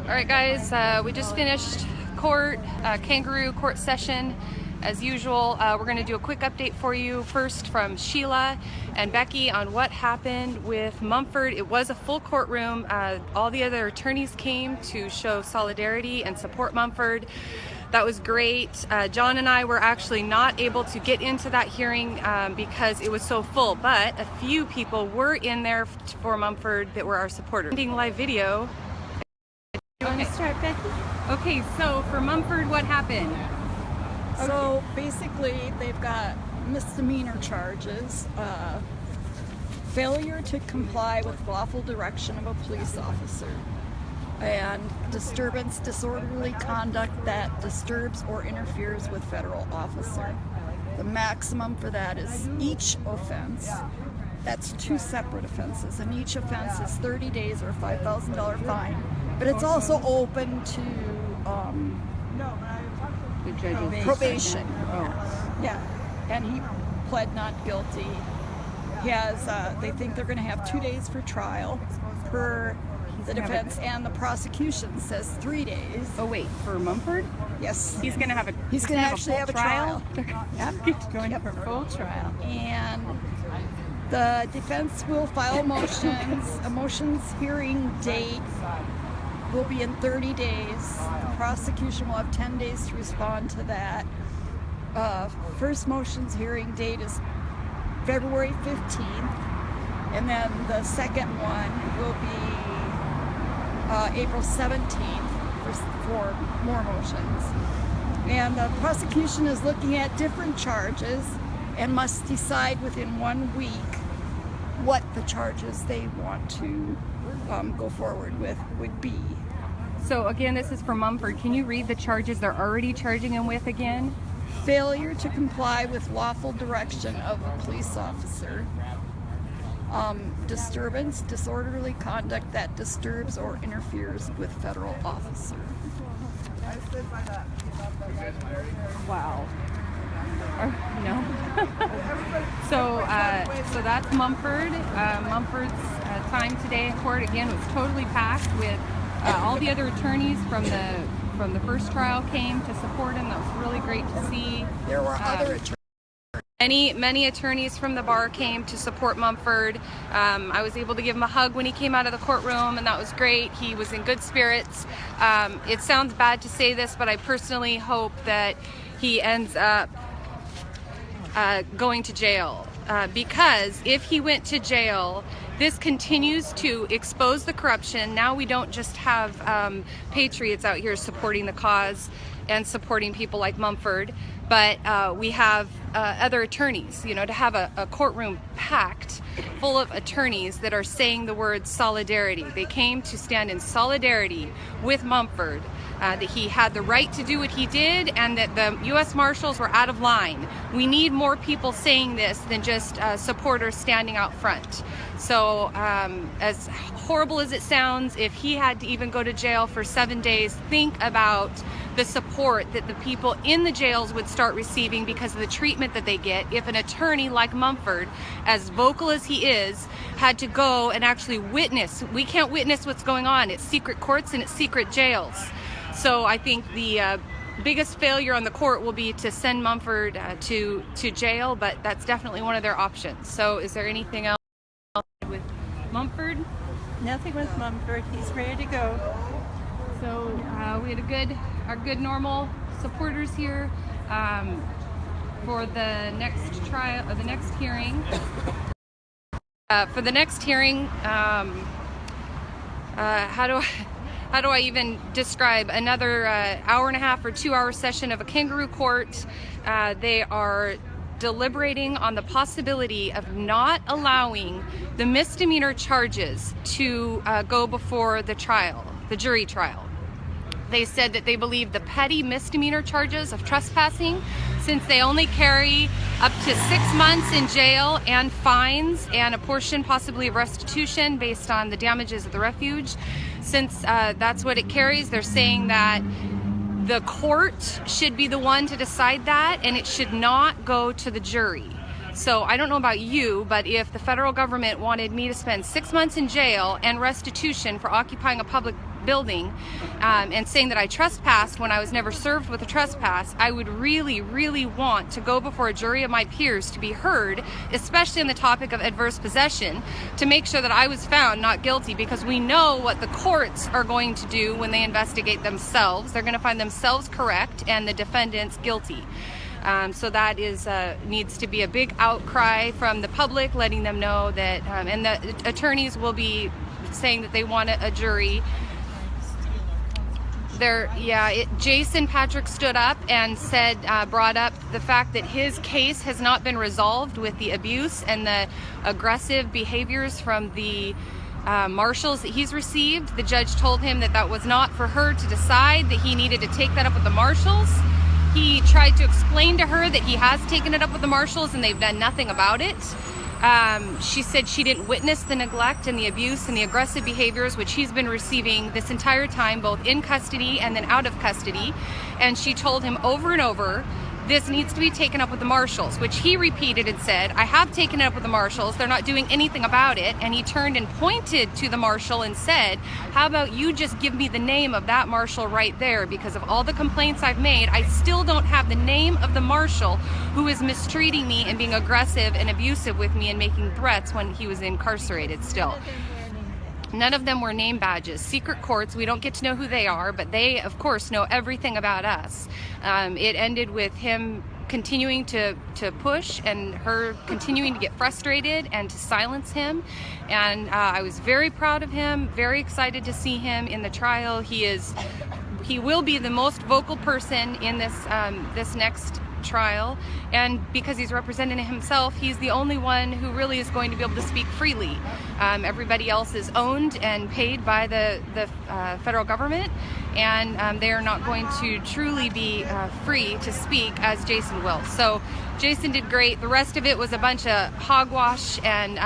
Alright guys, we just finished court, kangaroo court session. As usual, we're going to do a quick update for you first from Sheila and Becky on what happened with Mumford. It was a full courtroom. All the other attorneys came to show solidarity and support Mumford. That was great. John and I were actually not able to get into that hearing because it was so full, but a few people were in there for Mumford that were our supporters. Live video. You want to start, Becky? Okay, so for Mumford, what happened? So basically, they've got misdemeanor charges, failure to comply with lawful direction of a police officer, and disturbance, disorderly conduct that disturbs or interferes with federal officer. The maximum for that is each offense. That's two separate offenses, and each offense is 30 days or a $5,000 fine. But it's also open to probation. Yeah, and he pled not guilty. He has. They think they're going to have 2 days for trial per the defense, and the prosecution says 3 days. Oh wait, for Mumford? Yes. He's going to have a. He's going to actually have a trial. Yep. Going for full trial. And the defense will file motions. A motions hearing date will be in 30 days. The prosecution will have 10 days to respond to that. First motions hearing date is February 15th, and then the second one will be April 17th for more motions. And the prosecution is looking at different charges and must decide within 1 week what the charges they want to go forward with would be. So again, this is for Mumford. Can you read the charges they're already charging him with again? Failure to comply with lawful direction of a police officer. Disturbance, disorderly conduct that disturbs or interferes with federal officer. Wow. No. So that's Mumford. Mumford's time today in court again was totally packed with all the other attorneys from the first trial came to support him. That was really great to see. There were other attorneys. Many attorneys from the bar came to support Mumford. I was able to give him a hug when he came out of the courtroom, and that was great. He was in good spirits. It sounds bad to say this, but I personally hope that he ends up going to jail, because if he went to jail, this continues to expose the corruption. Now we don't just have patriots out here supporting the cause and supporting people like Mumford, but we have other attorneys. You know, to have a courtroom packed full of attorneys that are saying the word solidarity. They came to stand in solidarity with Mumford, that he had the right to do what he did, and that the U.S. Marshals were out of line. We need more people saying this than just supporters standing out front. So as horrible as it sounds, if he had to even go to jail for 7 days, think about the support that the people in the jails would start receiving because of the treatment that they get if an attorney like Mumford, as vocal as he is, had to go and actually witness. We can't witness what's going on. It's secret courts and it's secret jails. So I think the biggest failure on the court will be to send Mumford to jail, but that's definitely one of their options. So is there anything else with Mumford? Nothing with Mumford. He's ready to go. So we had our good normal supporters here for the next trial or the next hearing. For the next hearing, how do I even describe another hour and a half or 2 hour session of a kangaroo court? They are deliberating on the possibility of not allowing the misdemeanor charges to go before the trial, the jury trial. They said that they believe the petty misdemeanor charges of trespassing, since they only carry up to 6 months in jail and fines and a portion possibly of restitution based on the damages of the refuge, since that's what it carries, they're saying that the court should be the one to decide that, and it should not go to the jury. So I don't know about you, but if the federal government wanted me to spend 6 months in jail and restitution for occupying a public building and saying that I trespassed when I was never served with a trespass, I would really, really want to go before a jury of my peers to be heard, especially on the topic of adverse possession, to make sure that I was found not guilty, because we know what the courts are going to do when they investigate themselves. They're going to find themselves correct and the defendants guilty. So that is needs to be a big outcry from the public, letting them know that, and the attorneys will be saying that they want a jury. Jason Patrick stood up and said, brought up the fact that his case has not been resolved with the abuse and the aggressive behaviors from the marshals that he's received. The judge told him that that was not for her to decide, that he needed to take that up with the marshals. He tried to explain to her that he has taken it up with the marshals and they've done nothing about it. She said she didn't witness the neglect and the abuse and the aggressive behaviors which he's been receiving this entire time, both in custody and then out of custody. And she told him over and over, this needs to be taken up with the marshals, which he repeated and said, I have taken it up with the marshals. They're not doing anything about it. And he turned and pointed to the marshal and said, how about you just give me the name of that marshal right there? Because of all the complaints I've made, I still don't have the name of the marshal who is mistreating me and being aggressive and abusive with me and making threats when he was incarcerated still. None of them were name badges. Secret courts, we don't get to know who they are, but they, of course, know everything about us. It ended with him continuing to push and her continuing to get frustrated and to silence him. And I was very proud of him, very excited to see him in the trial. He will be the most vocal person in this next trial, and because he's representing himself, he's the only one who really is going to be able to speak freely. Everybody else is owned and paid by the federal government, and they are not going to truly be free to speak as Jason will. So Jason did great. The rest of it was a bunch of hogwash and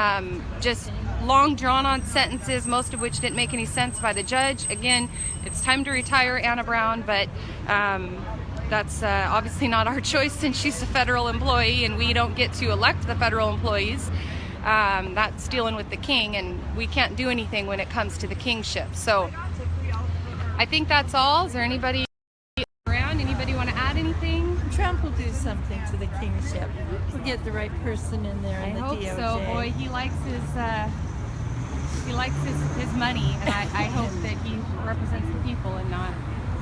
just long drawn-on sentences, most of which didn't make any sense by the judge. Again, it's time to retire Anna Brown, but that's obviously not our choice since she's a federal employee and we don't get to elect the federal employees. That's dealing with the king, and we can't do anything when it comes to the kingship. So I think that's all. Is there anybody around? Anybody want to add anything? Trump will do something to the kingship. We'll get the right person in there in the DOJ. I hope so. Boy, he likes his money, and I hope that he represents the people and not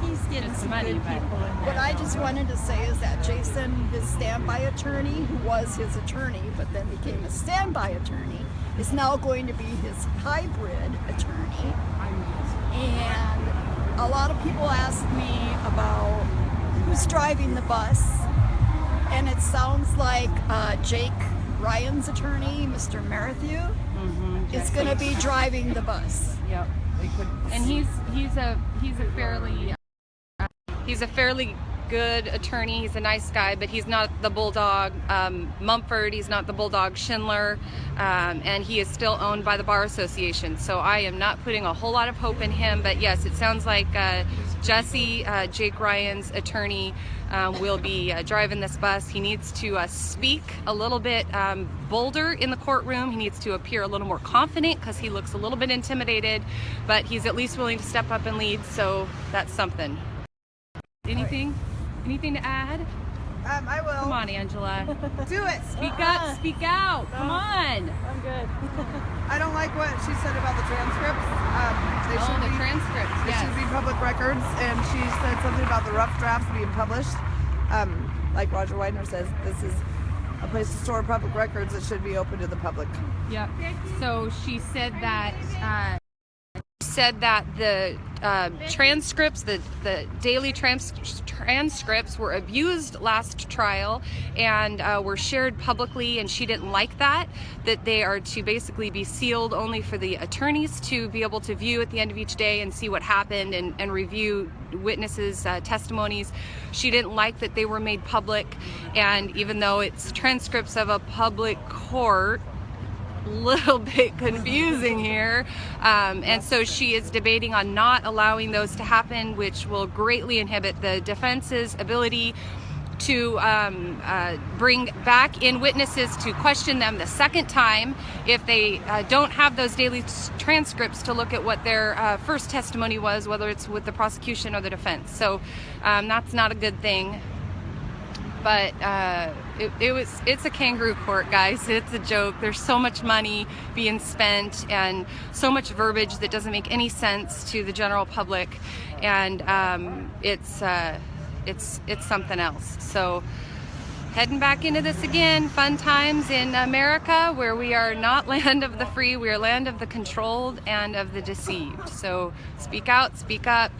He's getting some money, good people in there. What I just wanted to say is that Jason, his standby attorney, who was his attorney but then became a standby attorney, is now going to be his hybrid attorney. And a lot of people ask me about who's driving the bus, and it sounds like Jake Ryan's attorney, Mr. Marathew, is going to be driving the bus. Yep. And he's a fairly good attorney. He's a nice guy, but he's not the bulldog Mumford. He's not the bulldog Schindler, and he is still owned by the Bar Association. So I am not putting a whole lot of hope in him. But yes, it sounds like Jesse, Jake Ryan's attorney, will be driving this bus. He needs to speak a little bit bolder in the courtroom. He needs to appear a little more confident because he looks a little bit intimidated, but he's at least willing to step up and lead, so that's something. Anything to add? I will. Come on, Angela. Do it. Speak up, speak out. Come on. I'm good. I don't like what she said about the transcripts. The transcripts, They yes. should be public records, and she said something about the rough drafts being published. Like Roger Widener says, this is a place to store public records that should be open to the public. Yep. So she said that the transcripts, the daily transcripts were abused last trial and were shared publicly, and she didn't like that they are to basically be sealed only for the attorneys to be able to view at the end of each day and see what happened and review witnesses' testimonies. She didn't like that they were made public, and even though it's transcripts of a public court, little bit confusing here, and so she is debating on not allowing those to happen, which will greatly inhibit the defense's ability to bring back in witnesses to question them the second time if they don't have those daily transcripts to look at what their first testimony was, whether it's with the prosecution or the defense. So that's not a good thing. But it's a kangaroo court, guys. It's a joke. There's so much money being spent and so much verbiage that doesn't make any sense to the general public, and it's something else. So heading back into this again, fun times in America, where we are not land of the free, we are land of the controlled and of the deceived. So speak out, speak up,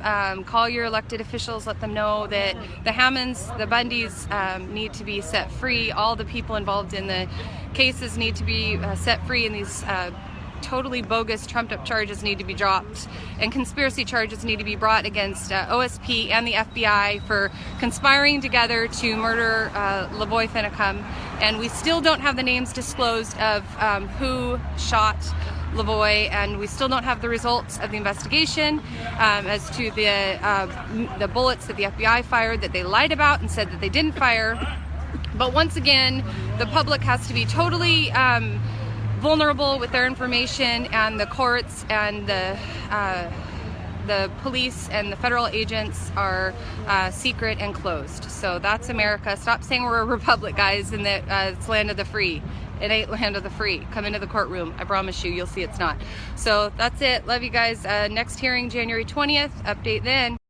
call your elected officials, let them know that the Hammonds, the Bundys need to be set free. All the people involved in the cases need to be set free, and these totally bogus, trumped up charges need to be dropped, and conspiracy charges need to be brought against OSP and the FBI for conspiring together to murder Lavoy Finicum. And we still don't have the names disclosed of who shot Lavoy, and we still don't have the results of the investigation as to the bullets that the FBI fired that they lied about and said that they didn't fire. But once again, the public has to be totally vulnerable with their information, and the courts and the police and the federal agents are secret and closed. So that's America. Stop saying we're a republic, guys, and that it's land of the free. It ain't land of the free. Come into the courtroom. I promise you, you'll see it's not. So that's it. Love you guys. Next hearing, January 20th. Update then.